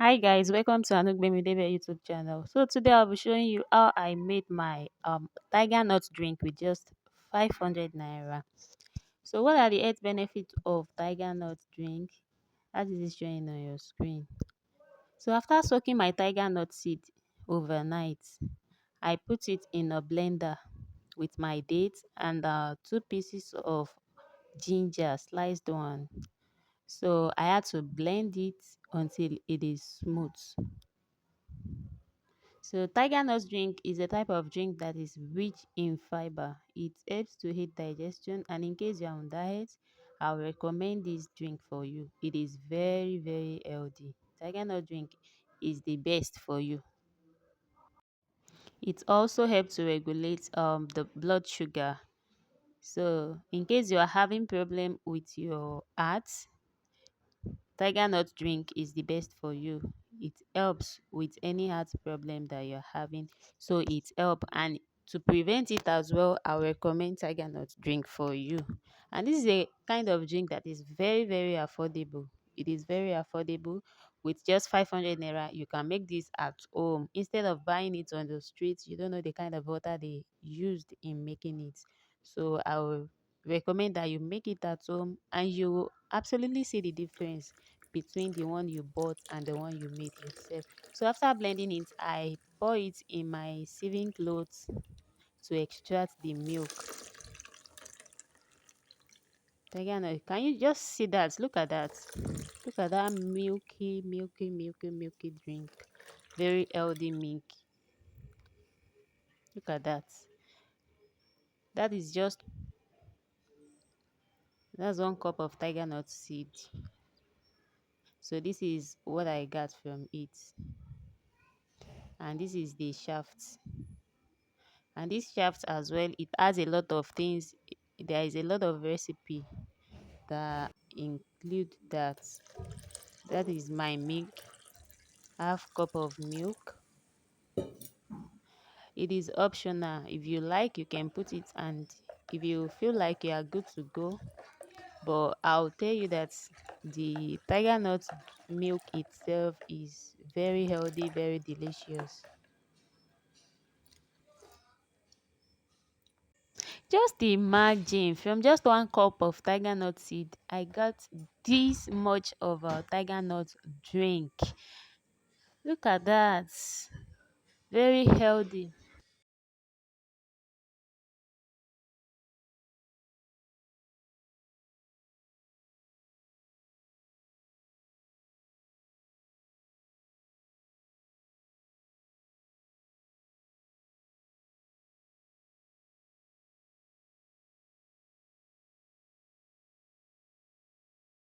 Hi guys, welcome to Anugbemidebe YouTube channel. So today I'll be showing you how I made my tiger nut drink with just 500 naira. So what are the health benefits of tiger nut drink? That is showing on your screen. So after soaking my tiger nut seed overnight, I put it in a blender with my dates and two pieces of ginger, sliced one. So I had to blend it until it is smooth. So tiger nut drink is a type of drink that is rich in fiber. It helps to aid digestion, and in case you're on diet, I will recommend this drink for you. It is very, very healthy. Tiger nut drink is the best for you. It also helps to regulate the blood sugar. So in case you are having problem with your heart, Tiger nut drink is the best for you. It helps with any heart problem that you're having. So it help, and to prevent it as well, I recommend tiger nut drink for you. And this is a kind of drink that is very, very affordable. It is very affordable. With just 500 naira, you can make this at home instead of buying it on the streets. You don't know the kind of water they used in making it. So I will recommend that you make it at home, and you will absolutely see the difference between the one you bought and the one you made yourself. So after blending it, I pour it in my sieving clothes to extract the milk. Tagano, can you just see that? Look at that. Look at that milky, milky, milky, milky drink. Very healthy milk. Look at that. That is just that's 1 cup of tiger nut seed. So this is what I got from it. And this is the shaft. And this shaft as well, it has a lot of things. There is a lot of recipe that include that. That is my milk, half cup of milk. It is optional. If you like, you can put it, and if you feel like you are good to go. But I'll tell you that the tiger nut milk itself is very healthy, very delicious. Just imagine, from just 1 cup of tiger nut seed, I got this much of a tiger nut drink. Look at that. Very healthy.